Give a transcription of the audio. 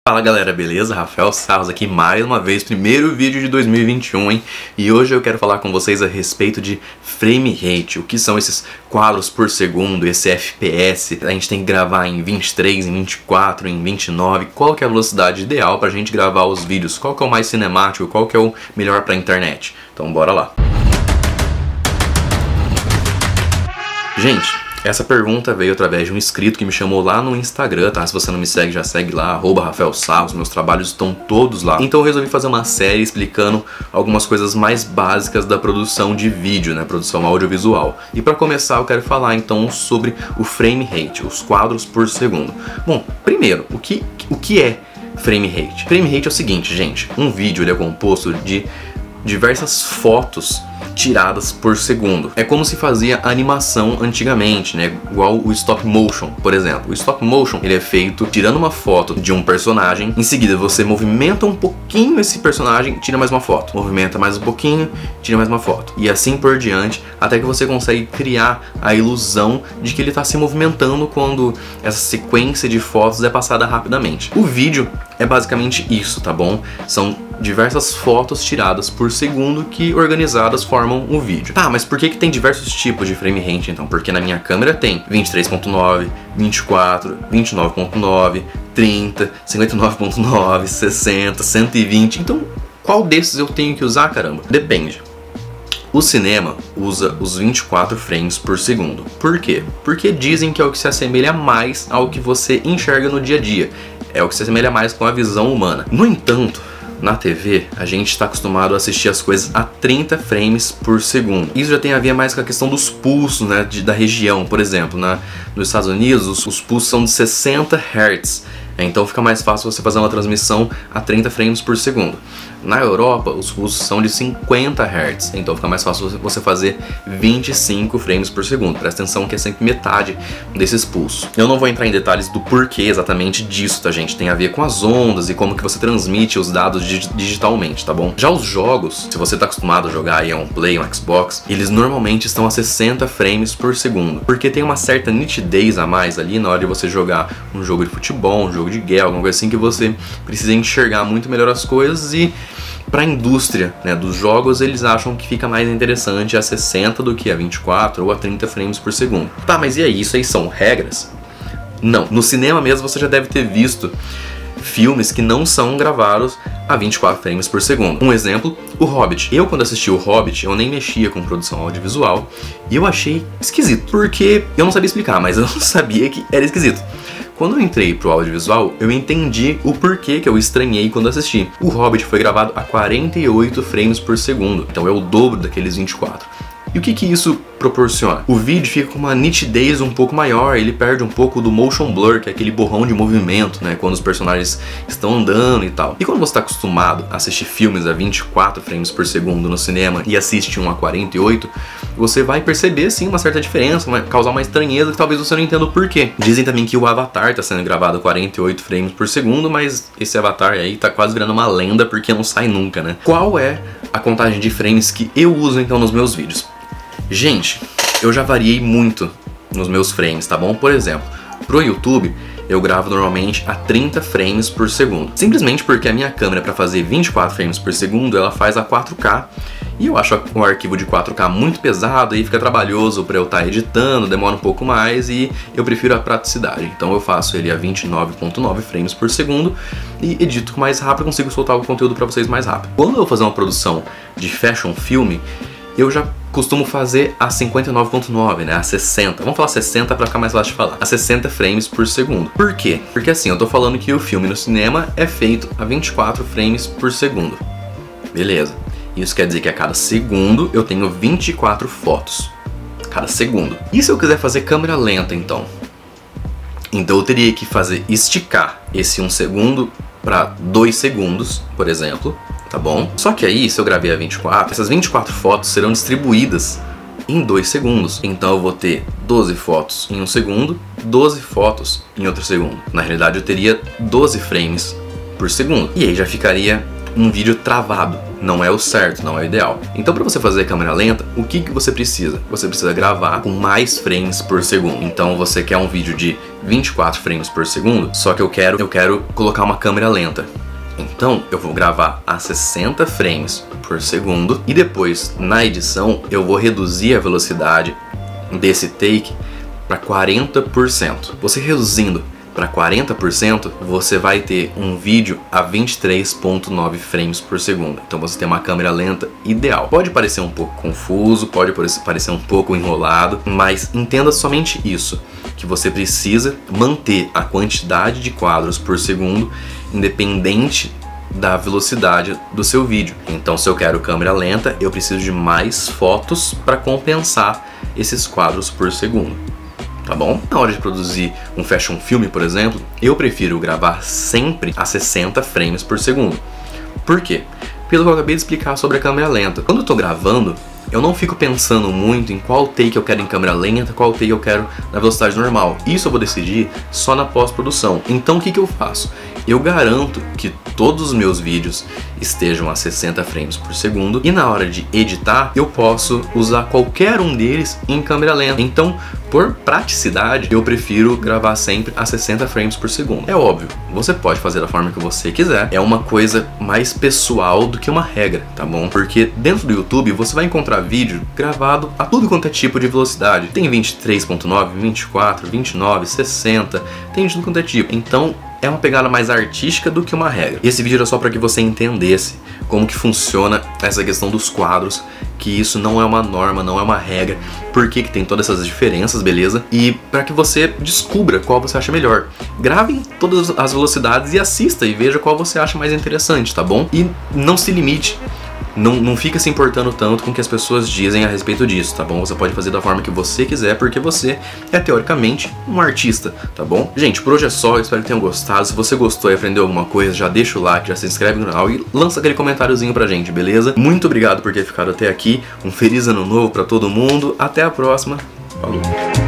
Fala galera, beleza? Rafael Sarros aqui mais uma vez, primeiro vídeo de 2021, hein? E hoje eu quero falar com vocês a respeito de frame rate, o que são esses quadros por segundo, esse FPS, a gente tem que gravar em 23, em 24, em 29, qual que é a velocidade ideal pra gente gravar os vídeos, qual que é o mais cinemático, qual que é o melhor pra internet. Então bora lá. Gente, essa pergunta veio através de um inscrito que me chamou lá no Instagram, tá? Se você não me segue, já segue lá, @Rafael Sarros, meus trabalhos estão todos lá. Então eu resolvi fazer uma série explicando algumas coisas mais básicas da produção de vídeo, né? Produção audiovisual. E para começar eu quero falar então sobre o frame rate, os quadros por segundo. Bom, primeiro, o que é frame rate? Frame rate é o seguinte, gente, um vídeo ele é composto de diversas fotos tiradas por segundo. É como se fazia animação antigamente, né? Igual o stop motion, por exemplo. O stop motion, ele é feito tirando uma foto de um personagem, em seguida você movimenta um pouquinho esse personagem, tira mais uma foto. Movimenta mais um pouquinho, tira mais uma foto. E assim por diante, até que você consegue criar a ilusão de que ele está se movimentando quando essa sequência de fotos é passada rapidamente. O vídeo é basicamente isso, tá bom? São diversas fotos tiradas por segundo que organizadas formam o vídeo. Tá, mas por que tem diversos tipos de frame rate então? Porque na minha câmera tem 23.9, 24, 29.9, 30, 59.9, 60, 120. Então, qual desses eu tenho que usar, caramba? Depende. O cinema usa os 24 frames por segundo. Por quê? Porque dizem que é o que se assemelha mais ao que você enxerga no dia a dia. É o que se assemelha mais com a visão humana. No entanto, na TV, a gente está acostumado a assistir as coisas a 30 frames por segundo. Isso já tem a ver mais com a questão dos pulsos, né, da região. Por exemplo, nos Estados Unidos, os pulsos são de 60 Hz. Então fica mais fácil você fazer uma transmissão a 30 frames por segundo. Na Europa, os pulsos são de 50 Hz, então fica mais fácil você fazer 25 frames por segundo. Presta atenção que é sempre metade desses pulsos. Eu não vou entrar em detalhes do porquê exatamente disso, tá, gente? Tem a ver com as ondas e como que você transmite os dados digitalmente, tá bom? Já os jogos, se você tá acostumado a jogar aí um Play, um Xbox, eles normalmente estão a 60 frames por segundo, porque tem uma certa nitidez a mais ali na hora de você jogar um jogo de futebol, um jogo de guerra, alguma coisa assim que você precisa enxergar muito melhor as coisas. E para a indústria, né, dos jogos, eles acham que fica mais interessante a 60 do que a 24 ou a 30 frames por segundo. Tá, mas e aí? Isso aí são regras? Não. No cinema mesmo você já deve ter visto filmes que não são gravados a 24 frames por segundo. Um exemplo, O Hobbit. Eu, quando assisti O Hobbit, eu nem mexia com produção audiovisual e eu achei esquisito, porque eu não sabia explicar, mas eu não sabia que era esquisito. Quando eu entrei pro audiovisual, eu entendi o porquê que eu estranhei quando assisti. O Hobbit foi gravado a 48 frames por segundo, então é o dobro daqueles 24. E o que isso proporciona? O vídeo fica com uma nitidez um pouco maior, ele perde um pouco do motion blur, que é aquele borrão de movimento, né, quando os personagens estão andando e tal. E quando você está acostumado a assistir filmes a 24 frames por segundo no cinema e assiste um a 48, você vai perceber sim uma certa diferença, vai causar uma estranheza que talvez você não entenda o porquê. Dizem também que o Avatar está sendo gravado a 48 frames por segundo, mas esse Avatar aí tá quase virando uma lenda porque não sai nunca, né? Qual é a contagem de frames que eu uso então nos meus vídeos? Gente, eu já variei muito nos meus frames, tá bom? Por exemplo, pro YouTube eu gravo normalmente a 30 frames por segundo. Simplesmente porque a minha câmera, para fazer 24 frames por segundo, ela faz a 4K. E eu acho o arquivo de 4K muito pesado e fica trabalhoso para eu estar editando, demora um pouco mais e eu prefiro a praticidade. Então eu faço ele a 29.9 frames por segundo e edito mais rápido, consigo soltar o conteúdo para vocês mais rápido. Quando eu vou fazer uma produção de fashion film, eu já costumo fazer a 59.9, né, a 60. Vamos falar 60 para ficar mais fácil de falar. A 60 frames por segundo. Por quê? Porque assim, eu tô falando que o filme no cinema é feito a 24 frames por segundo. Beleza. Isso quer dizer que a cada segundo eu tenho 24 fotos. Cada segundo. E se eu quiser fazer câmera lenta, então? Então eu teria que esticar esse 1 segundo para 2 segundos, por exemplo. Tá bom? Só que aí, se eu gravei a 24, essas 24 fotos serão distribuídas em 2 segundos. Então eu vou ter 12 fotos em 1 segundo, 12 fotos em outro segundo. Na realidade eu teria 12 frames por segundo. E aí já ficaria um vídeo travado. não é o certo, não é o ideal. Então para você fazer câmera lenta, o que você precisa? Você precisa gravar com mais frames por segundo. Então você quer um vídeo de 24 frames por segundo, só que eu quero colocar uma câmera lenta. Então eu vou gravar a 60 frames por segundo e depois na edição eu vou reduzir a velocidade desse take para 40%. Você reduzindo para 40%, você vai ter um vídeo a 23.9 frames por segundo. Então você tem uma câmera lenta ideal. Pode parecer um pouco confuso, pode parecer um pouco enrolado, mas entenda somente isso, que você precisa manter a quantidade de quadros por segundo independente da velocidade do seu vídeo. Então, se eu quero câmera lenta, eu preciso de mais fotos para compensar esses quadros por segundo. Tá bom? Na hora de produzir um fashion film, por exemplo, eu prefiro gravar sempre a 60 frames por segundo. Por quê? Pelo que eu acabei de explicar sobre a câmera lenta. Quando eu tô gravando, eu não fico pensando muito em qual take eu quero em câmera lenta, qual take eu quero na velocidade normal. Isso eu vou decidir só na pós-produção. Então o que eu faço? Eu garanto que todos os meus vídeos estejam a 60 frames por segundo e na hora de editar eu posso usar qualquer um deles em câmera lenta. Então, por praticidade, eu prefiro gravar sempre a 60 frames por segundo. É óbvio, você pode fazer da forma que você quiser. É uma coisa mais pessoal do que uma regra, tá bom? Porque dentro do YouTube você vai encontrar vídeo gravado a tudo quanto é tipo de velocidade. Tem 23.9, 24, 29, 60, tem de tudo quanto é tipo. Então, é uma pegada mais artística do que uma regra. E esse vídeo era só para que você entendesse como que funciona essa questão dos quadros, que isso não é uma norma, não é uma regra, por que tem todas essas diferenças, beleza? E para que você descubra qual você acha melhor. Grave em todas as velocidades e assista e veja qual você acha mais interessante, tá bom? E não se limite. Não fica se importando tanto com o que as pessoas dizem a respeito disso, tá bom? Você pode fazer da forma que você quiser, porque você é, teoricamente, um artista, tá bom? Gente, por hoje é só, eu espero que tenham gostado. Se você gostou e aprendeu alguma coisa, já deixa o like, já se inscreve no canal e lança aquele comentáriozinho pra gente, beleza? Muito obrigado por ter ficado até aqui, um feliz ano novo pra todo mundo, até a próxima, falou!